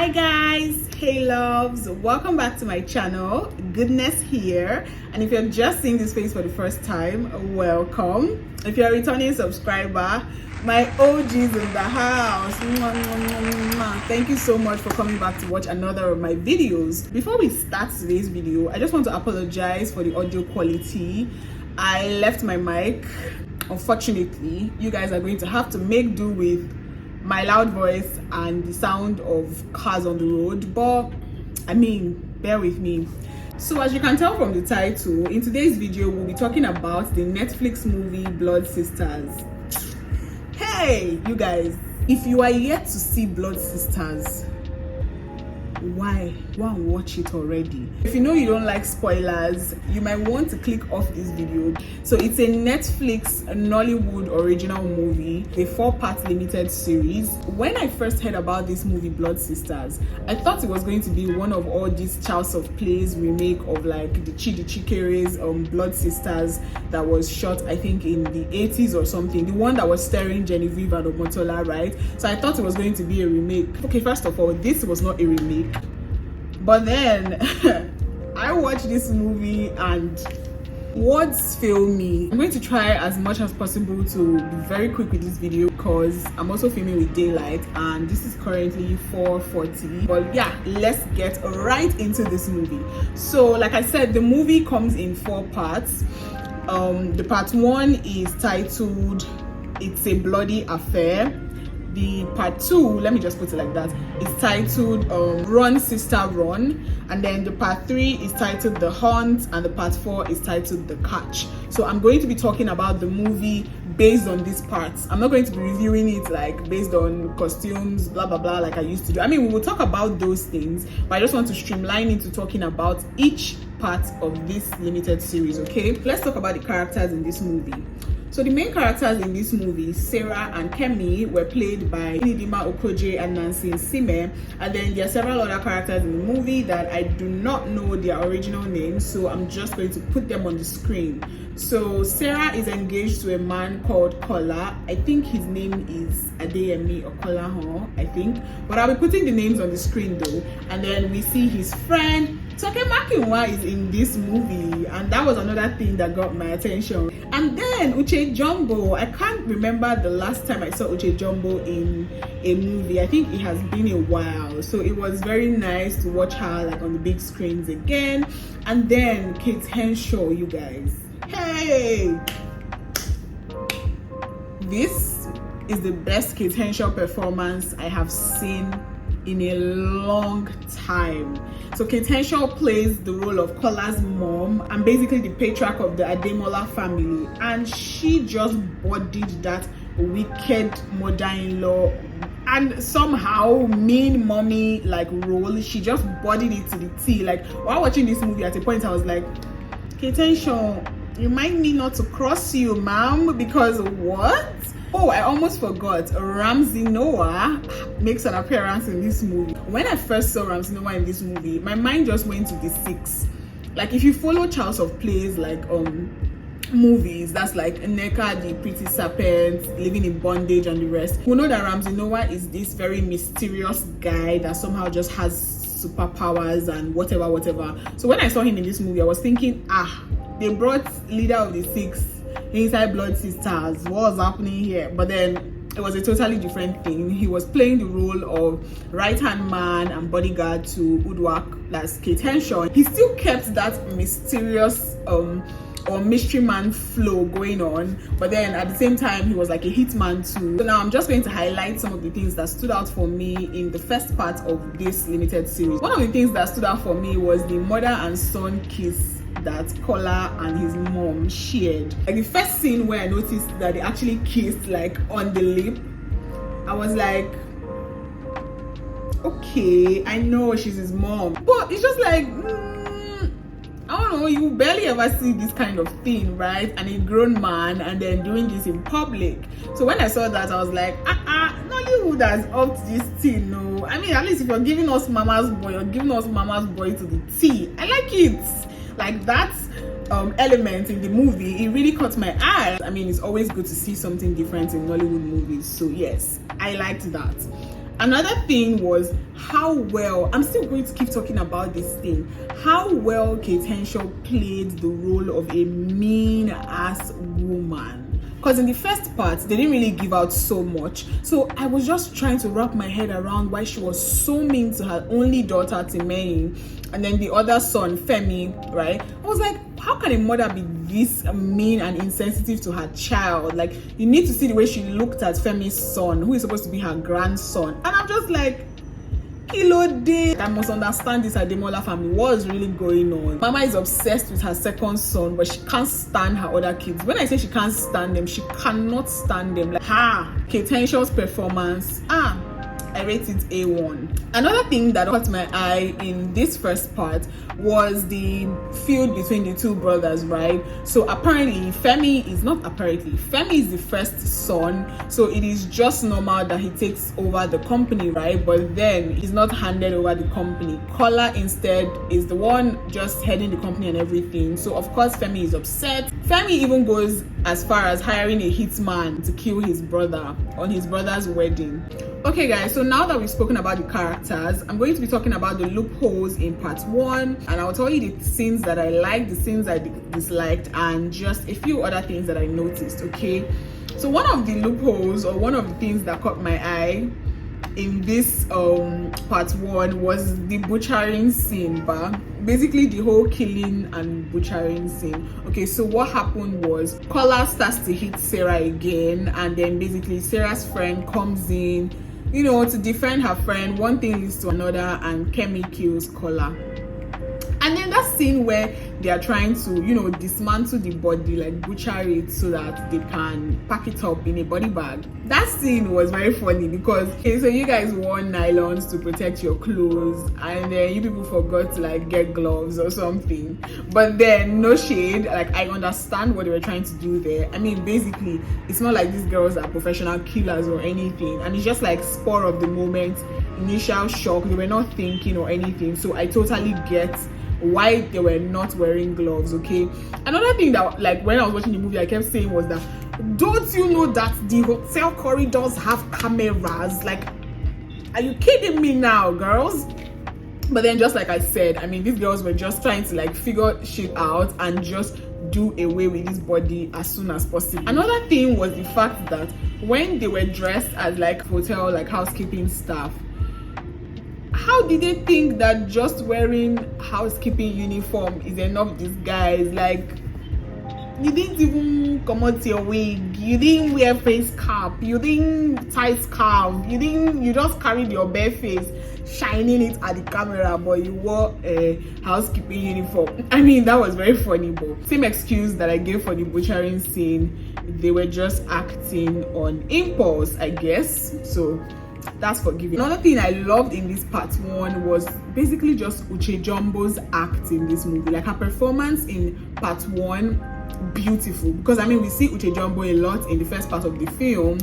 Hi guys, hey loves, welcome back to my channel. Goodness here, and if you're just seeing this face for the first time, welcome. If you're a returning subscriber, my OGs in the house, thank you so much for coming back to watch another of my videos. Before we start today's video, I just want to apologize for the audio quality. I left my mic. Unfortunately, you guys are going to have to make do with my loud voice and the sound of cars on the road, but I mean, bear with me. So as you can tell from the title, in today's video we'll be talking about the Netflix movie Blood Sisters. Hey you guys, if you are yet to see Blood Sisters, why go and watch it already. If you know you don't like spoilers, you might want to click off this video. So it's a Netflix Nollywood original movie, a 4-part limited series. When I first heard about this movie Blood Sisters, I thought it was going to be one of all these House of Plays remake of like the Chikere's Blood Sisters that was shot I think in the 80s or something, the one that was starring Genevieve and Omotola, right? So I thought it was going to be a remake. Okay, first of all, this was not a remake. But then I watched this movie and words fail me. I'm going to try as much as possible to be very quick with this video because I'm also filming with daylight and this is currently 4:40. But yeah, let's get right into this movie. So like I said, the movie comes in 4 parts. The part 1 is titled It's a Bloody Affair. The part 2, let me just put it like that, is titled Run Sister Run, and then the part 3 is titled The Hunt, and the part 4 is titled The Catch. So I'm going to be talking about the movie based on these parts. I'm not going to be reviewing it like based on costumes, blah blah blah, like I used to do. I mean, we will talk about those things, but I just want to streamline into talking about each part of this limited series. Okay, let's talk about the characters in this movie. So the main characters in this movie, Sarah and Keimi, were played by Nidima Okoje and Nancy Nsime, and then there are several other characters in the movie that I do not know their original names, so I'm just going to put them on the screen. So Sarah is engaged to a man called Kola. I think his name is Adeyemi or Kola, I think, but I'll be putting the names on the screen though. And then we see his friend Toke Makinwa is in this movie, and that was another thing that got my attention. And then Uche Jumbo, I can't remember the last time I saw Uche Jumbo in a movie. I think it has been a while, so it was very nice to watch her like on the big screens again. And then Kate Henshaw, you guys, hey, this is the best Kate Henshaw performance I have seen in a long time. So Kate Henshaw plays the role of Kola's mom and basically the patriarch of the Ademola family, and she just bodied that wicked mother-in-law and somehow mean mommy like role. She just bodied it to the T. Like while watching this movie, at a point I was like, Kate Henshaw, remind me not to cross you, ma'am, because what? Oh, I almost forgot. Ramsey Noah makes an appearance in this movie. When I first saw Ramsey Noah in this movie, my mind just went to the 6. Like if you follow House of Plays, like movies, that's like Nneka, the Pretty Serpent, Living in Bondage, and the rest. We know that Ramsey Noah is this very mysterious guy that somehow just has superpowers and whatever. So when I saw him in this movie, I was thinking, they brought leader of the 6 inside Blood Sisters. What was happening here? But then it was a totally different thing. He was playing the role of right-hand man and bodyguard to Uduak, that's Kate Henshaw. He still kept that mysterious or mystery man flow going on, but then at the same time he was like a hitman too. So now I'm just going to highlight some of the things that stood out for me in the first part of this limited series. One of the things that stood out for me was the mother and son kiss that Kola and his mom shared. Like the first scene where I noticed that they actually kissed like on the lip, I was like, okay, I know she's his mom, but it's just like I don't know, you barely ever see this kind of thing, right? And a grown man and then doing this in public. So when I saw that, I was like, Nollywood has upped this thing. No, I mean, at least if you're giving us mama's boy, you're giving us mama's boy to the T. I like it. Like that element in the movie, it really caught my eye. I mean, it's always good to see something different in Nollywood movies, so yes, I liked that. Another thing was how well, I'm still going to keep talking about this thing, how well Kate Henshaw played the role of a mean ass woman. Because in the first part, they didn't really give out so much. So I was just trying to wrap my head around why she was so mean to her only daughter, Timei, and then the other son, Femi, right? I was like, how can a mother be this mean and insensitive to her child? Like, you need to see the way she looked at Femi's son, who is supposed to be her grandson. And I'm just like, Kilo day. I must understand this Ademola family. What is really going on? Mama is obsessed with her second son, but she can't stand her other kids. When I say she can't stand them, she cannot stand them. Like, Kate Henshaw's performance, I rate it A1. Another thing that caught my eye in this first part was the feud between the two brothers, right? So apparently, Femi is the first son, so it is just normal that he takes over the company, right? But then he's not handed over the company. Kola instead is the one just heading the company and everything. So of course, Femi is upset. Femi even goes as far as hiring a hitman to kill his brother on his brother's wedding. Okay guys, so now that we've spoken about the characters, I'm going to be talking about the loopholes in part 1, and I'll tell you the scenes that I liked, the scenes I disliked, and just a few other things that I noticed, okay? So one of the loopholes, or one of the things that caught my eye in this part 1 was the butchering scene, but basically the whole killing and butchering scene. Okay, so what happened was Kola starts to hit Sarah again, and then basically Sarah's friend comes in, you know, to defend her friend. One thing leads to another, and Keimi kills Kola. And then that scene where they are trying to, you know, dismantle the body, like butcher it so that they can pack it up in a body bag. That scene was very funny because, okay, so you guys wore nylons to protect your clothes, and then you people forgot to like get gloves or something. But then, no shade, like I understand what they were trying to do there. I mean, basically, it's not like these girls are professional killers or anything, and it's just like spur of the moment, initial shock. They were not thinking or anything. So I totally get why they were not wearing gloves. Okay, another thing that, like, when I was watching the movie, I kept saying was that, don't you know that the hotel corridors have cameras? Like, are you kidding me now, girls? But then, just like I said, I mean, these girls were just trying to like figure shit out and just do away with this body as soon as possible. Another thing was the fact that when they were dressed as like hotel, like housekeeping staff, how did they think that just wearing housekeeping uniform is enough disguise? Like, you didn't even come out your wig, you didn't wear face cap, you didn't tie scarf, you just carried your bare face, shining it at the camera, but you wore a housekeeping uniform. I mean, that was very funny, but same excuse that I gave for the butchering scene, they were just acting on impulse, I guess. So that's forgiving. Another thing I loved in this part 1 was basically just Uche Jumbo's act in this movie. Like, her performance in part 1, beautiful, because I mean, we see Uche Jumbo a lot in the first part of the film.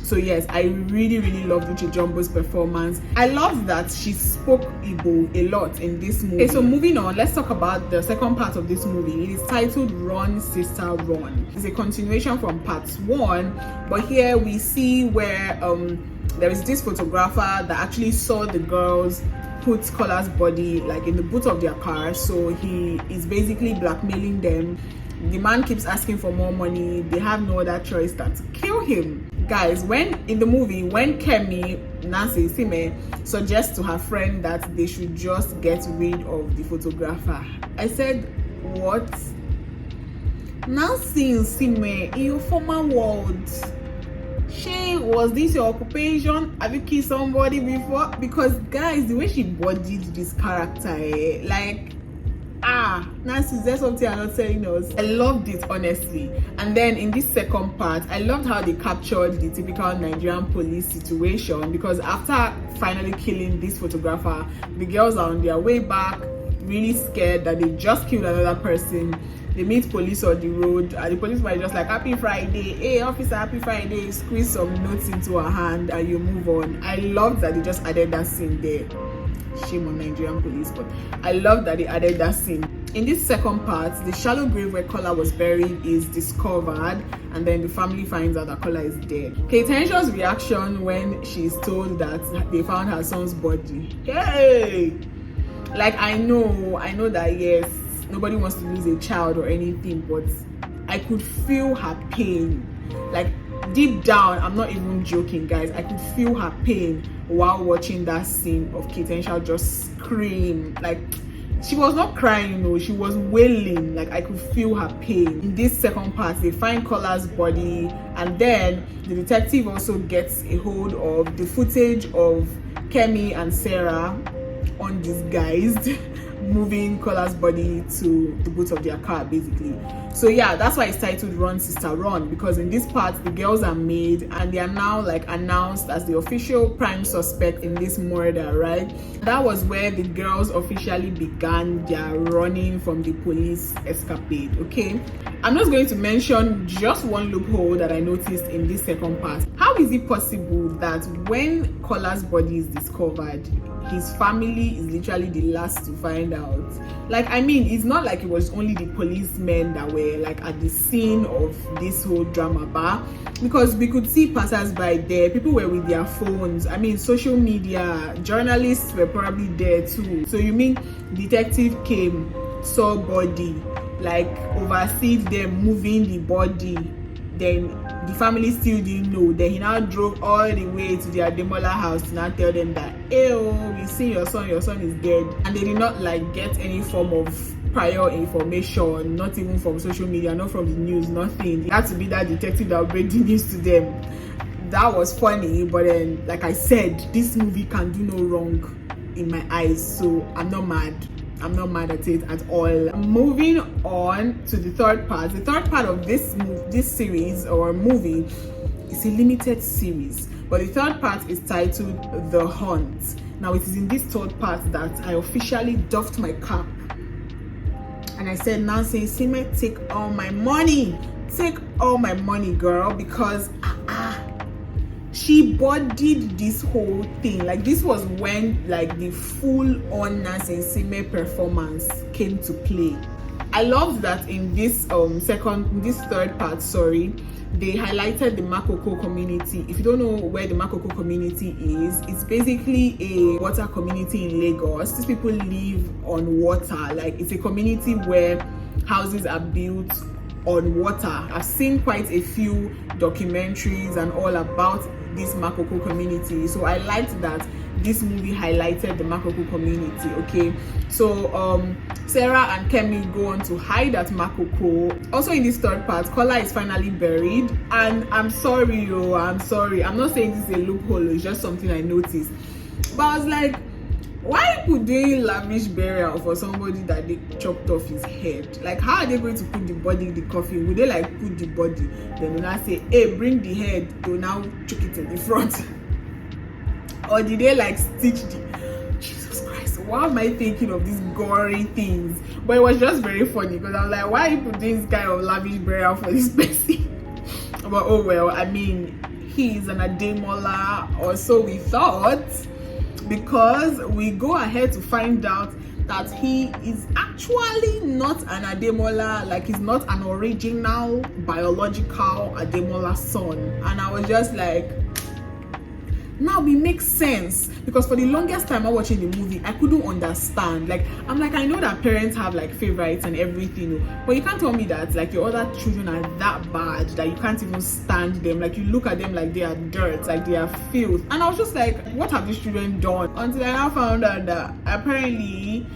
So yes, I really loved Uche Jumbo's performance. I love that she spoke Igbo a lot in this movie. Okay, so moving on, let's talk about the second part of this movie. It is titled Run Sister Run. It's a continuation from part 1, but here we see where there is this photographer that actually saw the girls put Kola's body like in the boot of their car. So he is basically blackmailing them. The man keeps asking for more money. They have no other choice than to kill him. Guys, when in the movie, when Keimi, Nancy Sime, suggests to her friend that they should just get rid of the photographer, I said, what? Nancy Sime, in your former world, was this your occupation? Have you killed somebody before? Because guys, the way she bodied this character, like, Nancy, is there something I'm not telling us? I loved it, honestly. And then in this second part, I loved how they captured the typical Nigerian police situation, because after finally killing this photographer, the girls are on their way back, really scared that they just killed another person. They meet police on the road, and the police might just like, happy Friday, hey officer, happy Friday, squeeze some notes into her hand and you move on. I love that they just added that scene there. Shame on Nigerian police, but I love that they added that scene. in this second part, the shallow grave where Kola was buried is discovered, and then the family finds out that Kola is dead. Keitensio's reaction when she's told that they found her son's body. Hey! Like, I know that yes, nobody wants to lose a child or anything, but I could feel her pain. Like, deep down, I'm not even joking, guys, I could feel her pain while watching that scene of Keitensio just scream. Like, she was not crying, no, she was wailing. Like, I could feel her pain. In this second part, they find Kola's body, and then the detective also gets a hold of the footage of Keimi and Sarah, undisguised, moving Kola's body to the boot of their car, basically. So yeah, that's why it's titled Run Sister Run, because in this part the girls are made and they are now like announced as the official prime suspect in this murder, right? That was where the girls officially began their running from the police escapade. Okay, I'm just going to mention just one loophole that I noticed in this second part. How is it possible that when Kola's body is discovered, his family is literally the last to find out? Like, I mean, it's not like it was only the policemen that were like at the scene of this whole drama bar, because we could see passers-by there, people were with their phones. I mean, social media, journalists were probably there too. So you mean detective came, saw body, like overseed them moving the body, then the family still didn't know, then he now drove all the way to their Demola house to now tell them that, hey, oh, we see your son is dead. And they did not like get any form of prior information, not even from social media, not from the news, nothing. It had to be that detective that would break the news to them. That was funny, but then, like I said, this movie can do no wrong in my eyes, so I'm not mad at it at all. Moving on to the third part. The third part of this series or movie is a limited series, but the third part is titled The Hunt. Now, it is in this third part that I officially doffed my cap and I said, Nancy Sime, take all my money, girl, because she bodied this whole thing. Like, this was when like the full-on Nancy Sime performance came to play. I loved that in this third part, they highlighted the Makoko community. If you don't know where the Makoko community is, it's basically a water community in Lagos. These people live on water. Like, it's a community where houses are built on water. I've seen quite a few documentaries and all about this Makoko community, so I liked that this movie highlighted the Makoko community. Okay, so Sarah and Keimi go on to hide at Makoko. Also in this third part, Kola is finally buried, and I'm sorry, I'm not saying this is a loophole, it's just something I noticed. But I was like, why people doing lavish burial for somebody that they chopped off his head? Like, how are they going to put the body in the coffin? Would they like put the body, then they now say, hey, bring the head, to now chuck it in the front? Or did they like stitch the... Jesus Christ, why am I thinking of these gory things? But it was just very funny, because I was like, why are people doing this kind of lavish burial for this person? But oh well, I mean, he's an Ademola, or so we thought, because we go ahead to find out that he is actually not an Ademola. Like, he's not an original biological Ademola son. And I was just like, now it makes sense, because for the longest time while watching the movie, I couldn't understand. Like, I'm like, I know that parents have like favorites and everything, but you can't tell me that like your other children are that bad that you can't even stand them. Like, you look at them like they are dirt, like they are filth. And I was just like, what have these children done? Until I now found out that apparently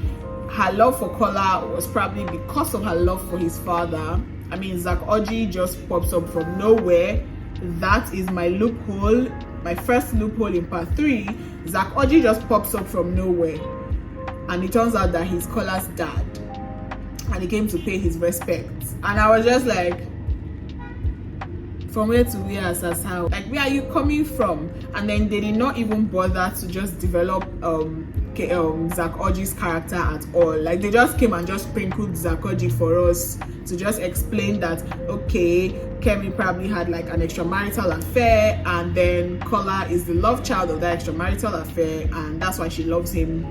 her love for Kola was probably because of her love for his father. I mean, Zach Oji just pops up from nowhere. That is my loophole. My first loophole in part 3, Zach Oji just pops up from nowhere, and it turns out that he's Kola's dad, and he came to pay his respects. And I was just like, from where to where, as how? Like, where are you coming from? And then they did not even bother to just develop Zach Oji's character at all. Like, they just came and just sprinkled Zach Oji for us to just explain that, okay, Keimi probably had like an extramarital affair, and then Kola is the love child of that extramarital affair, and that's why she loves him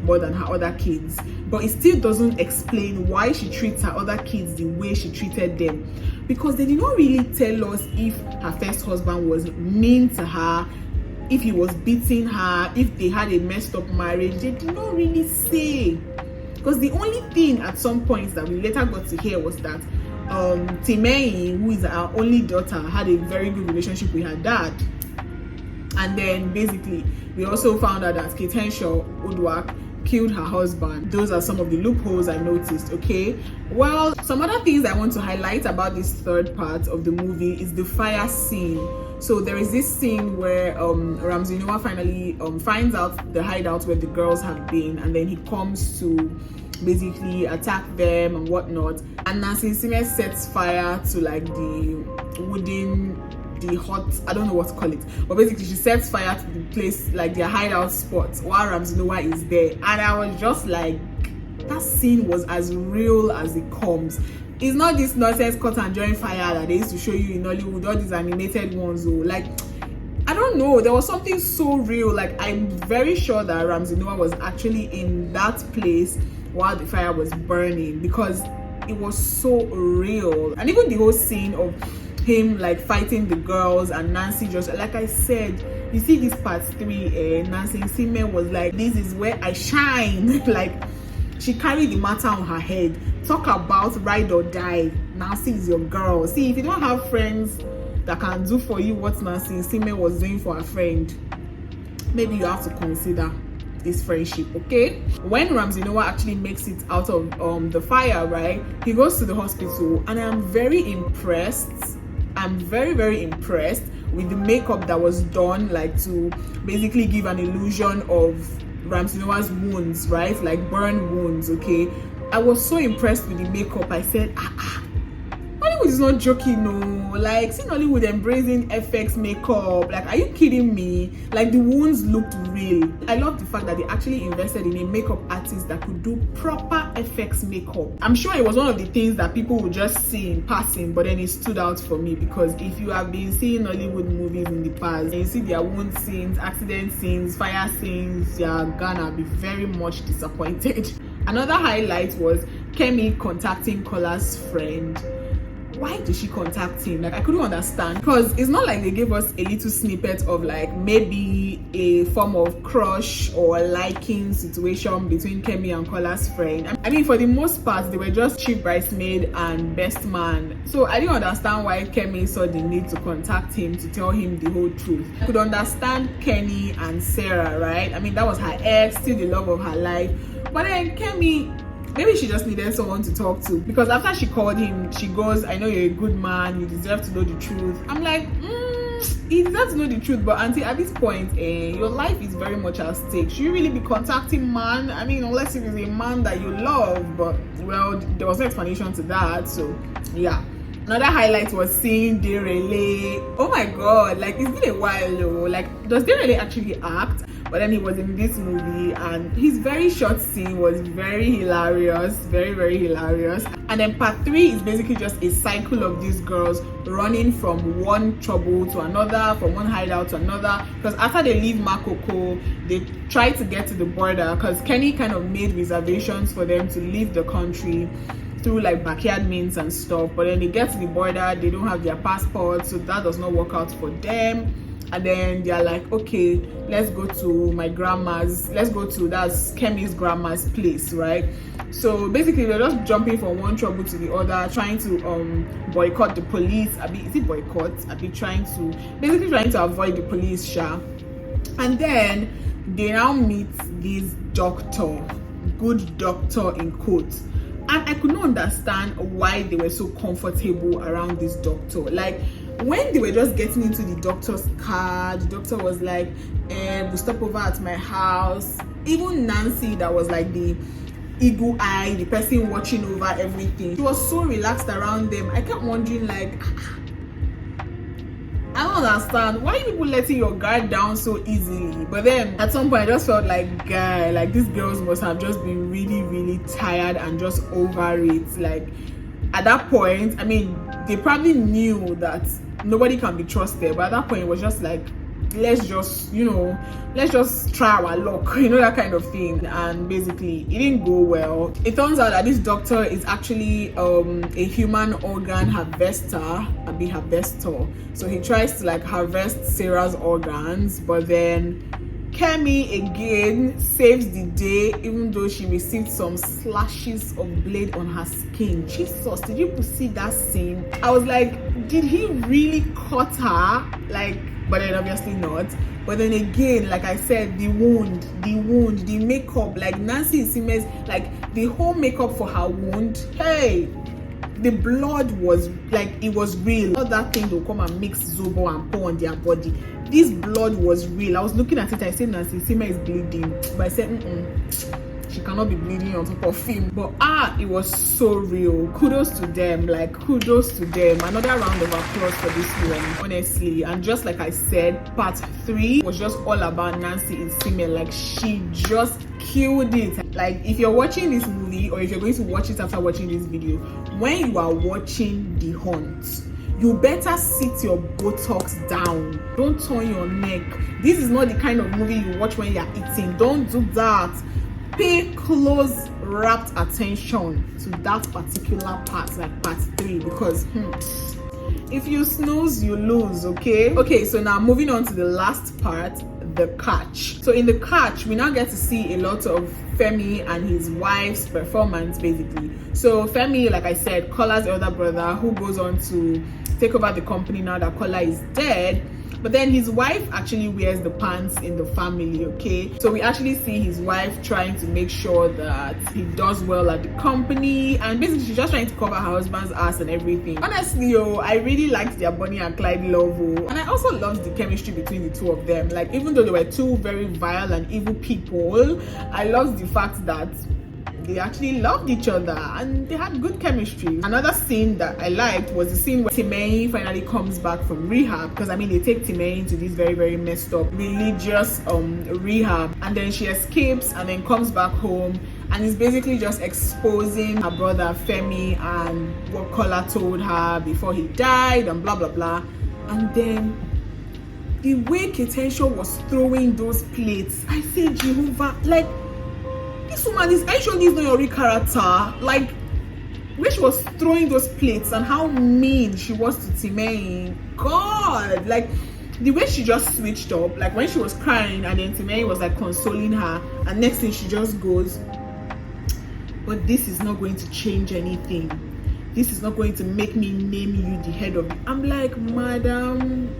more than her other kids, but it still doesn't explain why she treats her other kids the way she treated them, because they did not really tell us if her first husband was mean to her, if he was beating her, if they had a messed up marriage. They did not really say, because the only thing at some points that we later got to hear was that Keimi, who is our only daughter, had a very good relationship with her dad. And then basically we also found out that Kate Henshaw Udwak killed her husband. Those are some of the loopholes I noticed. Okay, well, some other things I want to highlight about this third part of the movie is the fire scene. So there is this scene where Ramsey Noah finally finds out the hideout where the girls have been, and then he comes to basically attack them and whatnot. And Nancy Sime sets fire to like the hot, I don't know what to call it, but basically she sets fire to the place, like their hideout spot, while Ramsey Noah is there. And I was just like, that scene was as real as it comes. It's not this nonsense cut and join fire that they used to show you in Hollywood, all these animated ones. Oh, like, I don't know, there was something so real. Like, I'm very sure that Ramsey Noah was actually in that place while the fire was burning, because it was so real. And even the whole scene of him like fighting the girls and Nancy, just like I said, you see this part 3, Nancy Sime was like, this is where I shine. Like, she carried the matter on her head. Talk about ride or die. Nancy is your girl. See, if you don't have friends that can do for you what Nancy Sime was doing for her friend, maybe you have to consider this friendship. Okay, when Ramsey Noah actually makes it out of the fire, right, he goes to the hospital, and I'm very impressed. I'm very, very impressed with the makeup that was done, like to basically give an illusion of Ramsey Noah's wounds, right, like burn wounds. Okay, I was so impressed with the makeup. I said, Hollywood is not joking, no. Like, seeing Hollywood embracing FX makeup, like, are you kidding me? Like, the wounds looked real. I love the fact that they actually invested in a makeup artist that could do proper FX makeup. I'm sure it was one of the things that people would just see in passing, but then it stood out for me, because if you have been seeing Hollywood movies in the past and you see their wound scenes, accident scenes, fire scenes, you're gonna be very much disappointed. Another highlight was Keimi contacting Kola's friend. Why did she contact him? Like, I couldn't understand, because it's not like they gave us a little snippet of like maybe a form of crush or liking situation between Keimi and Kola's friend. I mean, for the most part, they were just chief bridesmaid and best man. So I didn't understand why Keimi saw the need to contact him to tell him the whole truth. I could understand Kenny and Sarah, right? I mean, that was her ex, still the love of her life. But then Keimi, maybe she just needed someone to talk to, because after she called him, she goes, I know you're a good man, you deserve to know the truth. I'm like, he deserves to know the truth, but auntie, at this point, your life is very much at stake. Should you really be contacting man? I mean, unless it is a man that you love, but well, there was no explanation to that. So yeah. Another highlight was seeing Derele. Oh my god, like, it's been a while though. Like, does Derele actually act? But then he was in this movie, and his very short scene was very hilarious, very, very hilarious. And then part 3 is basically just a cycle of these girls running from one trouble to another, from one hideout to another. Because after they leave Makoko, they try to get to the border, because Kenny kind of made reservations for them to leave the country through like backyard means and stuff. But then they get to the border, they don't have their passports, so that does not work out for them. And then they're like, okay, let's go to my grandma's, that's Kemi's grandma's place, right? So basically they're just jumping from one trouble to the other, trying to boycott the police. Is it boycott? Trying to avoid the police, sha. And then they now meet this doctor, good doctor in quotes. And I could not understand why they were so comfortable around this doctor. Like, when they were just getting into the doctor's car, the doctor was like, we'll stop over at my house. Even Nancy, that was like the eagle eye, the person watching over everything, she was so relaxed around them. I kept wondering, like, I don't understand, why are people letting your guard down so easily? But then at some point I just felt like, guy, like, these girls must have just been really, really tired and just over it. Like, at that point, I mean, they probably knew that nobody can be trusted, but at that point it was just like, let's just, you know, let's just try our luck, you know, that kind of thing. And basically it didn't go well. It turns out that this doctor is actually a human organ harvester, so he tries to like harvest Sarah's organs, but then Keimi again saves the day, even though she received some slashes of blade on her skin. Jesus, did you see that scene? I was like, did he really cut her? Like, but then obviously not. But then again, like I said, the wound, the makeup, like Nancy Isime's, like the whole makeup for her wound, hey, the blood was like, it was real. Not that thing they'll come and mix Zobo and pour on their body. This blood was real. I was looking at it, I said Nancy Isime is bleeding, but I said she cannot be bleeding on top of him. But it was so real. Kudos to them, like kudos to them. Another round of applause for this one, honestly. And just like I said, part 3 was just all about Nancy Isime. Like, she just killed it. Like, if you're watching this movie, or if you're going to watch it after watching this video, when you are watching The Hunt, you better sit your buttocks down. Don't turn your neck. This is not the kind of movie you watch when you're eating. Don't do that. Pay close rapt attention to that particular part, like part 3, because if you snooze, you lose. Okay, so now moving on to the last part, the catch. So in the catch, we now get to see a lot of Femi and his wife's performance, basically. So Femi, like I said, Kola's elder brother, who goes on to take over the company now that Kola is dead. But then his wife actually wears the pants in the family, okay? So we actually see his wife trying to make sure that he does well at the company, and basically she's just trying to cover her husband's ass and everything. Honestly, I really liked their Bonnie and Clyde love, and I also loved the chemistry between the two of them. Like, even though they were two very vile and evil people, I loved the fact that they actually loved each other and they had good chemistry. Another scene that I liked was the scene where Timei finally comes back from rehab, because I mean, they take Timei into this very, very messed up religious rehab, and then she escapes and then comes back home and is basically just exposing her brother Femi and what Kola told her before he died and blah blah blah. And then the way Ketenshaw was throwing those plates, I say, Jehovah, like, this woman is, I sure this is not your real character. Like, when she was throwing those plates and how mean she was to Timei, God, like the way she just switched up, like when she was crying and then Timei was like consoling her, and next thing she just goes, but this is not going to change anything. This is not going to make me name you the head of it. I'm like, madam,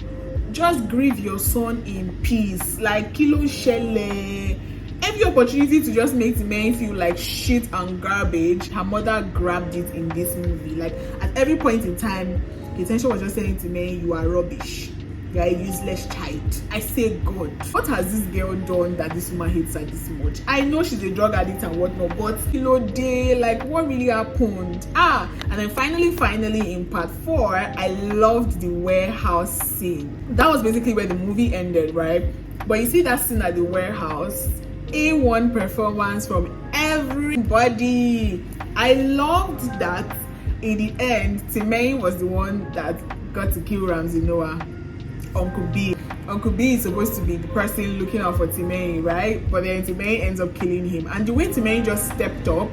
just grieve your son in peace. Like, kilo shele. Every opportunity to just make the man feel like shit and garbage, her mother grabbed it in this movie. Like, at every point in time, Ketenshaw was just saying to me, you are rubbish. You are a useless child. I say, God, what has this girl done that this woman hates her this much? I know she's a drug addict and whatnot, but kilo day, like, what really happened? And then finally in part 4, I loved the warehouse scene. That was basically where the movie ended, right? But you see that scene at the warehouse, A1 performance from everybody. I loved that in the end, Timei was the one that got to kill Ramsey Noah. Uncle B is supposed to be the person looking out for Timei, right? But then Timei ends up killing him. And the way Timei just stepped up,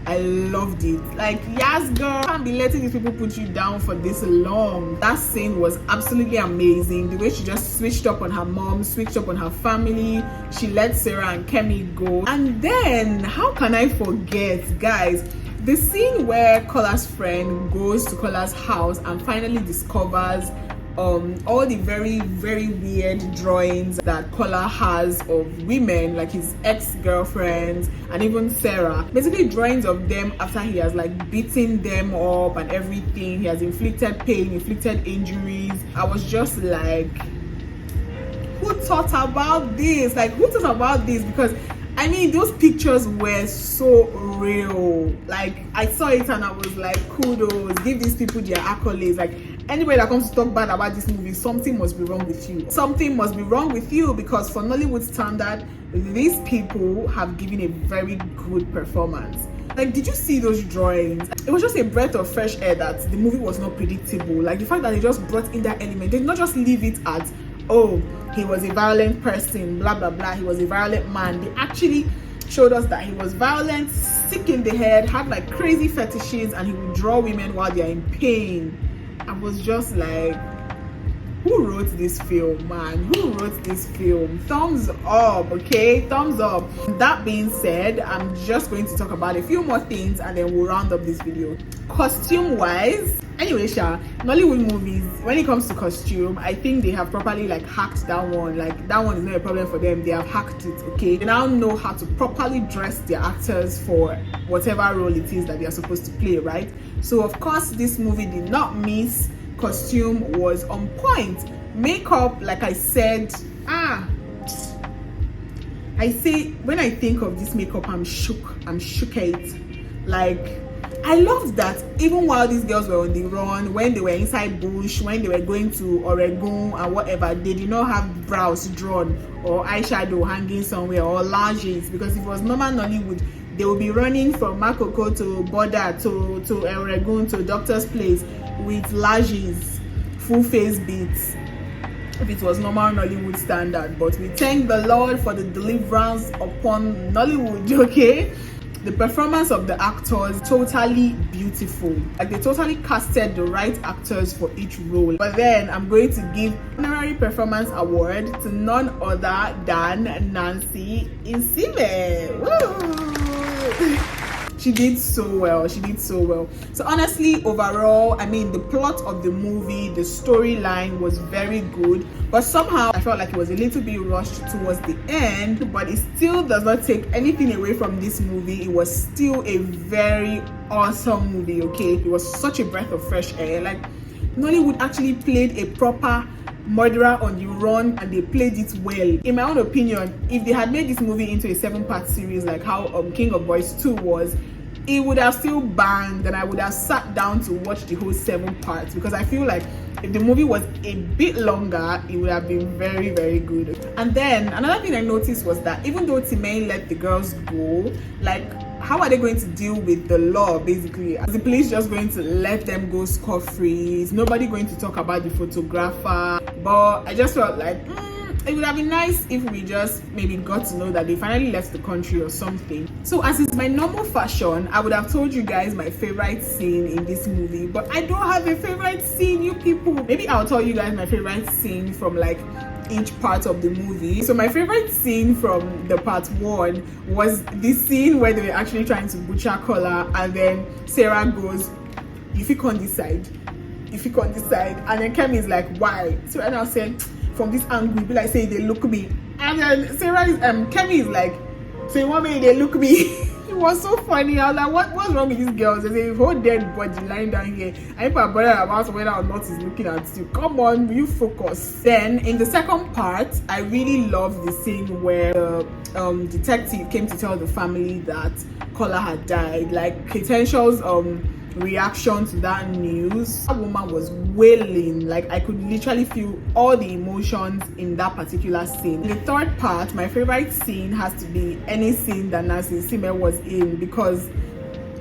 I loved it. Like, yes, girl, can't be letting these people put you down for this long. That scene was absolutely amazing. The way she just switched up on her mom, switched up on her family. She let Sarah and Keimi go. And then, how can I forget, guys, the scene where Kola's friend goes to Kola's house and finally discovers all the very, very weird drawings that Kola has of women, like his ex-girlfriends and even Sarah. Basically drawings of them after he has like beaten them up and everything. He has inflicted pain, inflicted injuries. I was just like, who thought about this? Like, who thought about this? Because I mean, those pictures were so real. Like, I saw it and I was like, kudos, give these people their accolades. Like, anybody that comes to talk bad about this movie, something must be wrong with you. Something must be wrong with you, because for Nollywood standard, these people have given a very good performance. Like, did you see those drawings? It was just a breath of fresh air that the movie was not predictable. Like, the fact that they just brought in that element, they did not just leave it at, oh, he was a violent person, blah blah blah, he was a violent man. They actually showed us that he was violent, sick in the head, had like crazy fetishes, and he would draw women while they're in pain. I was just like, who wrote this film, man? Who wrote this film? Thumbs up, okay? Thumbs up. That being said, I'm just going to talk about a few more things and then we'll round up this video. Costume wise, anyway, Nollywood movies, when it comes to costume, I think they have properly like hacked that one. Like, that one is not a problem for them. They have hacked it, okay? They now know how to properly dress their actors for whatever role it is that they are supposed to play, right? So of course this movie did not miss. Costume was on point. Makeup, like I said, I say when I think of this makeup, I'm shooked. Like, I loved that even while these girls were on the run, when they were inside bush, when they were going to Oregon and whatever, they did not have brows drawn or eyeshadow hanging somewhere or lashes, because if it was normal Nollywood, they will be running from Makoko to Border to Oregon to Doctor's Place with lashes, full face beats, if it was normal Nollywood standard. But we thank the Lord for the deliverance upon Nollywood, okay? The performance of the actors, totally beautiful. Like, they totally casted the right actors for each role. But then I'm going to give honorary performance award to none other than Nancy Isime. Woo! She did so well. So honestly, overall, I mean, the plot of the movie, the storyline was very good, but somehow I felt like it was a little bit rushed towards the end. But it still does not take anything away from this movie. It was still a very awesome movie, okay? It was such a breath of fresh air. Like, Nollywood actually played a proper murderer on the run, and they played it well. In my own opinion, if they had made this movie into a 7-part series like how King of Boys 2 was, it would have still banged, and I would have sat down to watch the whole 7 parts, because I feel like if the movie was a bit longer, it would have been very, very good. And then another thing I noticed was that even though Keimi let the girls go, like, how are they going to deal with the law, basically? Is the police just going to let them go scot-free? Is nobody going to talk about the photographer? But I just felt like, it would have been nice if we just maybe got to know that they finally left the country or something. So as is my normal fashion, I would have told you guys my favorite scene in this movie, but I don't have a favorite scene, you people. Maybe I'll tell you guys my favorite scene from like each part of the movie. So my favorite scene from the part 1 was this scene where they were actually trying to butcher Kola, and then Sarah goes, if you can't decide, and then Keimi is like, why? So and I said, from this angle, be like, say they look me, and then Keimi is like, so you want me they look me? It was so funny. I was like, what's wrong with these girls? They say, whole dead body lying down here. I ain't bothered about whether or not he's looking at you. Come on, will you focus? Then in the second part, I really loved the scene where the detective came to tell the family that Kola had died. Like, Keitensha's reaction to that news, that woman was wailing. Like, I could literally feel all the emotions in that particular scene. In the third part, my favorite scene has to be any scene that Nancy Isime was in, because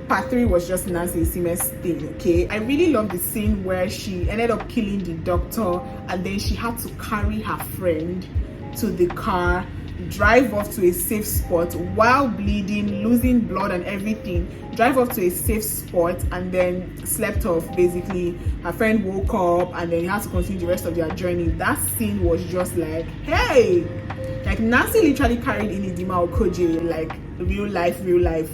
part 3 was just Nancy Isime's thing, okay? I really love the scene where she ended up killing the doctor, and then she had to carry her friend to the car, drive off to a safe spot while bleeding, losing blood and everything, drive off to a safe spot, and then slept off. Basically, her friend woke up, and then he had to continue the rest of their journey. That scene was just like, hey, like Nancy literally carried Inidima Okoje, like real life.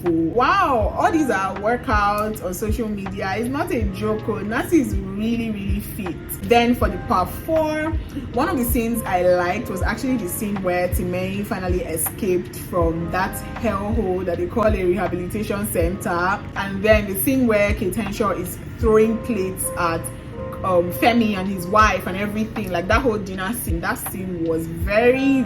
Oh, wow, all these are workouts on social media. It's not a joke. Nancy is really fit. Then for the part 4, one of the scenes I liked was actually the scene where Keimi finally escaped from that hellhole that they call a rehabilitation center, and then the scene where Keitenshaw is throwing plates at Femi and his wife and everything. Like, that whole dinner scene, that scene was very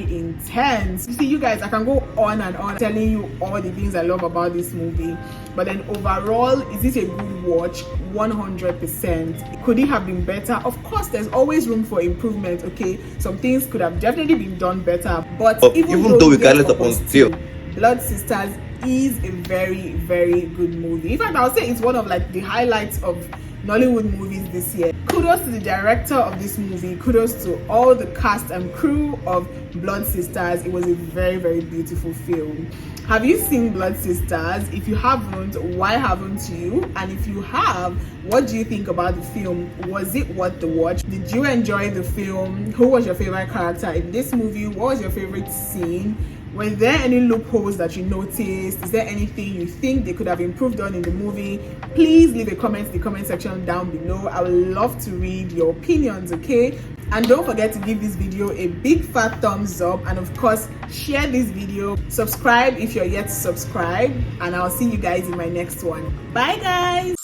intense. You see, you guys, I can go on and on telling you all the things I love about this movie, but then overall, is this a good watch? 100%. Could it have been better? Of course, there's always room for improvement, okay? Some things could have definitely been done better, but even though we got it upon still, Blood Sisters is a very good movie. In fact, I would say it's one of like the highlights of Nollywood movies this year. Kudos to the director of this movie. Kudos to all the cast and crew of Blood Sisters. It was a very, very beautiful film. Have you seen Blood Sisters? If you haven't, why haven't you? And if you have, what do you think about the film? Was it worth the watch? Did you enjoy the film? Who was your favorite character in this movie? What was your favorite scene? Were there any loopholes that you noticed? Is there anything you think they could have improved on in the movie? Please leave a comment in the comment section down below. I would love to read your opinions, okay? And don't forget to give this video a big fat thumbs up, and of course share this video. Subscribe if you're yet to subscribe, and I'll see you guys in my next one. Bye guys.